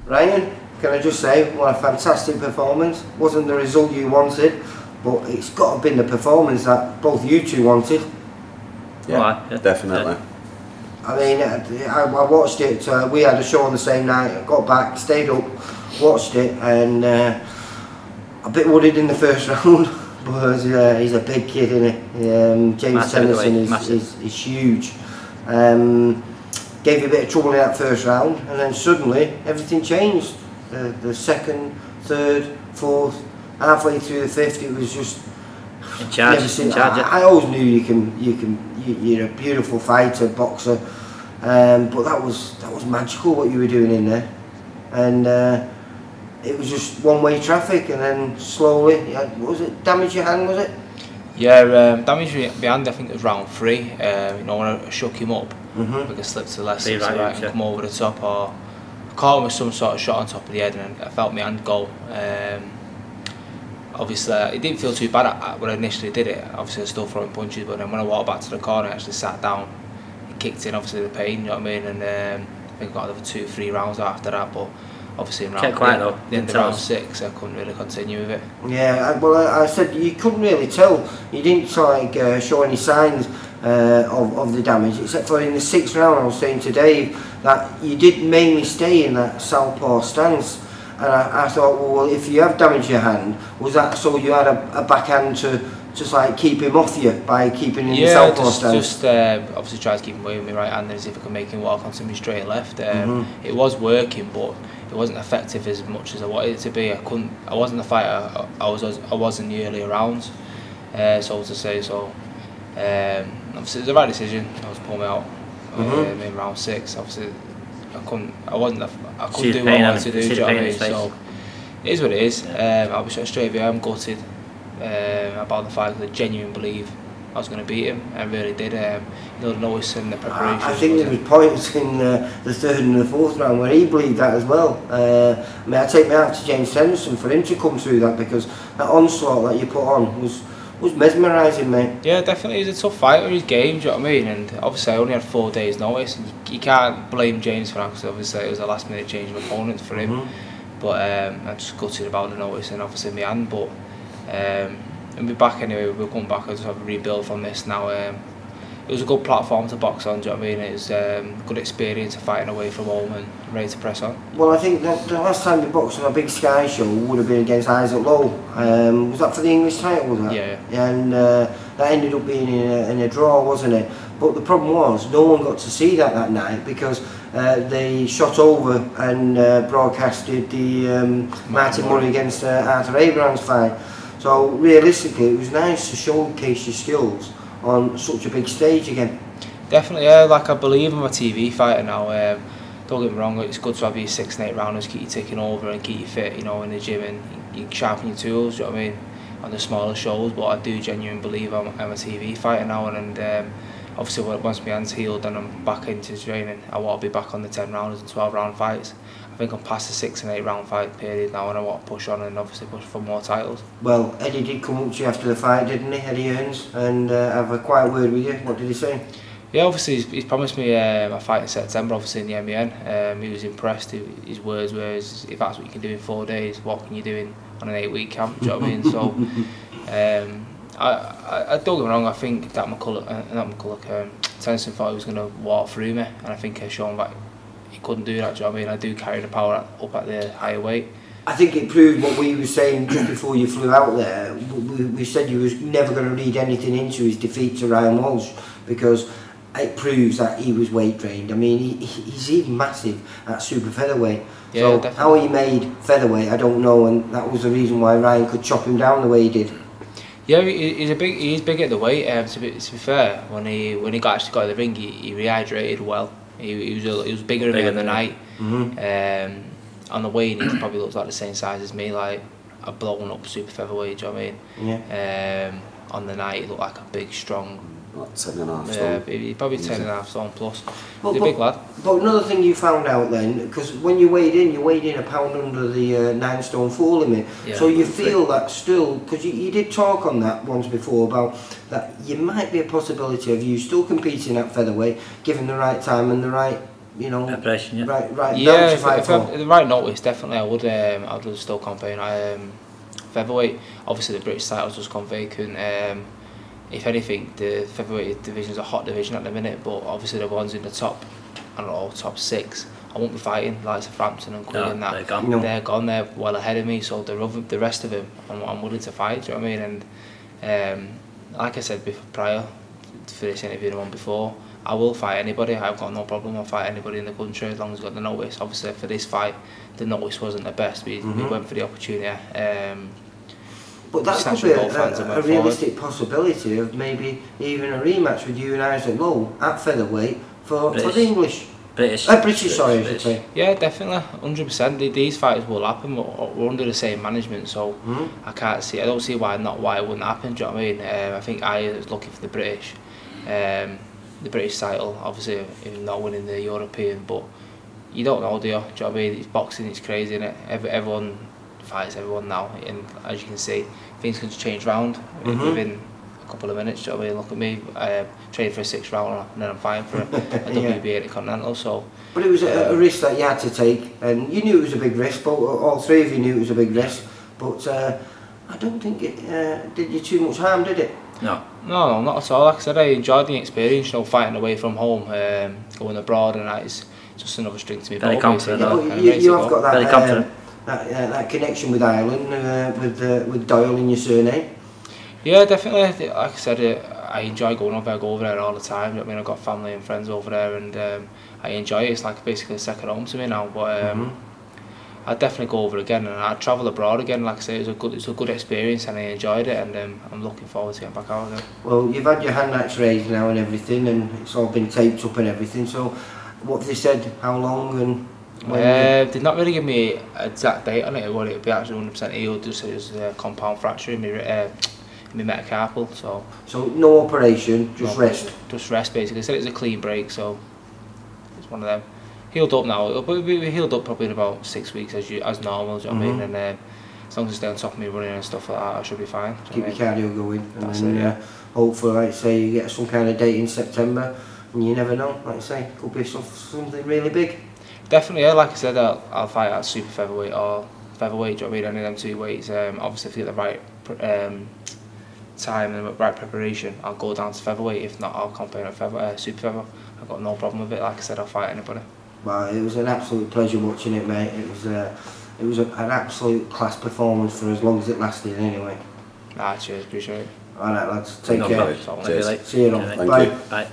Ryan, can I just say, what a fantastic performance. Wasn't the result you wanted, but it's got to have been the performance that both you two wanted. Yeah, definitely. I mean, I watched it, we had a show on the same night, I got back, stayed up, watched it, and a bit worried in the first round, but he's a big kid, isn't he? James Tennyson is huge. Gave you a bit of trouble in that first round, and then suddenly everything changed. The second, third, fourth, halfway through the fifth, it was just. In charge. I always knew you're a beautiful fighter, boxer, but that was magical what you were doing in there, and it was just one-way traffic, and then slowly, what was it, damage your hand, was it? Yeah, damage my hand. I think it was round 3. You know, when I shook him up, like I slipped to the left, slip to the right, and come over the top, or I caught him with some sort of shot on top of the head, and I felt my hand go. Obviously, it didn't feel too bad when I initially did it. Obviously, I was still throwing punches, but then when I walked back to the corner, I actually sat down. It kicked in, obviously, the pain, you know what I mean? And I think I got another 2-3 rounds after that, but obviously, in the end of round 6, I couldn't really continue with it. Yeah, well, I said you couldn't really tell. You didn't show any signs of the damage, except for in the 6th round. I was saying to Dave that you did mainly stay in that southpaw stance. And I thought, well, if you have damaged your hand, was that so you had a backhand to just like keep him off you by keeping in the southpaw stance? Yeah, just obviously try to keep him away with my right hand and see if I could make him walk onto me straight left. It was working, but it wasn't effective as much as I wanted it to be. I wasn't the fighter I was in the earlier rounds, so to say. So obviously it was the right decision. I was pulling me out in round 6. Obviously I couldn't do what I wanted to do. Do you know what I mean? So it is what it is. I'll be straight with you. I'm gutted about the fact that I genuinely believe I was going to beat him. I really did. You know, the noise and the preparation. I think there was points in the 3rd and the 4th round where he believed that as well. I mean, I take my hat to James Tennyson for him to come through that, because that onslaught that you put on was mesmerising, mate. Yeah, definitely. He's a tough fighter. He's game, do you know what I mean? And obviously I only had 4 days notice. You can't blame James for that, because obviously it was a last minute change of opponents for him. But I'm just gutted about the notice and obviously my hand. But we'll be back anyway. We'll come back. I'll just have a rebuild from this now. It was a good platform to box on, do you know what I mean? It was a good experience of fighting away from home and ready to press on. Well, I think that the last time we boxed on a big Sky show would have been against Isaac Lowe. Was that for the English title, was that? Yeah. And that ended up being in a draw, wasn't it? But the problem was, no one got to see that night, because they shot over and broadcasted the Martin Murray against Arthur Abraham's fight. So realistically, it was nice to showcase your skills on such a big stage again. Definitely, yeah. Like, I believe I'm a TV fighter now. Don't get me wrong, it's good to have your 6 and 8 rounders, keep you ticking over and keep you fit, you know, in the gym, and you sharpen your tools, you know what I mean, on the smaller shows. But I do genuinely believe I'm a TV fighter now, and obviously once my hand's healed and I'm back into training, I want to be back on the 10 rounders and 12 round fights. I think I'm past the 6 and 8 round fight period now, and I want to push on and obviously push for more titles. Well, Eddie did come up to you after the fight, didn't he, Eddie Earns, and have a quiet word with you. What did he say? Yeah, obviously he's promised me a fight in September, obviously in the MEN. He was impressed. His words were, if that's what you can do in 4 days, what can you do on an 8-week camp? Do you know what I mean? So I don't get me wrong, I think that Tennyson thought he was going to walk through me, and I think I showed that he couldn't do that. Do you know what I mean? I do carry the power up at the higher weight. I think it proved what we were saying just before you flew out there. We said you was never going to read anything into his defeat to Ryan Walsh, because it proves that he was weight trained. I mean, he's even massive at super featherweight. Yeah, so definitely. How he made featherweight, I don't know, and that was the reason why Ryan could chop him down the way he did. Yeah, he's big at the weight. To be fair, when he actually got in the ring, he rehydrated well. He was bigger than me on the night. On the weigh-in, he probably looks like the same size as me, like a blown up super featherweight. Do you know what I mean? Yeah. On the night, he looked like a big, strong. Like 10.5 stone. Yeah, probably 10.5 stone plus. He's a big lad. But another thing you found out then, because when you weighed in a pound under the 9 stone 4 limit. Yeah, so you feel that still, because you did talk on that once before about that you might be a possibility of you still competing at featherweight, given the right time and the right you know, preparation, yeah. right yeah, to fight for? The right notice, definitely I would still campaign. Featherweight, obviously the British title's just gone vacant. If anything, the featherweight division's a hot division at the minute, but obviously the ones in the top, I don't know, top 6, I won't be fighting like Frampton and Queen and that. They're gone. They're gone. They're well ahead of me. So the rest of them, I'm willing to fight. Do you know what I mean? And like I said before, prior for this interview, the one before, I will fight anybody. I've got no problem. I'll fight anybody in the country as long as I've got the notice. Obviously, for this fight, the notice wasn't the best. We went for the opportunity. But that could be a realistic possibility of maybe even a rematch with you and Isaac Lowe at featherweight for the English. British, sorry, I should say. Yeah, definitely, 100%. These fights will happen. We're under the same management, so I don't see why it wouldn't happen. Do you know what I mean? I think I was looking for the British title. Obviously, even not winning the European, but you don't know, do you? Do you know what I mean? It's boxing, it's crazy, isn't it? Everyone fights everyone now, and as you can see, things can just change round within a couple of minutes. Do you know what I mean? Look at me, trained for a 6th round and then I'm fighting for a WBA at the Continental. So, but it was a risk that you had to take, and you knew it was a big risk. But all three of you knew it was a big risk. But I don't think it did you too much harm, did it? No, not at all. Like I said, I enjoyed the experience. You know, fighting away from home, going abroad, and that is just another string to me. Very confident. You have got that. Very confident. That connection with Ireland, with Doyle in your surname. Yeah, definitely. Like I said, I enjoy going over. I go over there all the time. You know what I mean, I've got family and friends over there, and I enjoy it. It's like basically a second home to me now. But I'd definitely go over again, and I'd travel abroad again. Like I say, it was a good experience, and I enjoyed it, and I'm looking forward to getting back out again. Well, you've had your hand X-rays now and everything, and it's all been taped up and everything. So, what have they said? How long and? Did not really give me an exact date on it. Would it be actually 100% healed? Just said it was a compound fracture in my metacarpal. So no operation, just rest. Just rest basically. They said it was a clean break, so it's one of them. Healed up now. It'll be healed up probably in about 6 weeks as normal. Do you know what I mean? And as long as I stay on top of me running and stuff like that, I should be fine. Keep your cardio going, and then hopefully, like say, you get some kind of date in September, and you never know. Like I say, could be something really big. Definitely, yeah. Like I said, I'll fight at super featherweight or featherweight. Do you know what I mean? Any of them 2 weights. Obviously, if you get the right time and the right preparation, I'll go down to featherweight. If not, I'll campaign at super feather. I've got no problem with it. Like I said, I'll fight anybody. Well, it was an absolute pleasure watching it, mate. It was an absolute class performance for as long as it lasted, anyway. Cheers, appreciate it. All right, lads. Take care. Cheers. See you on. Thank Bye. You. Bye.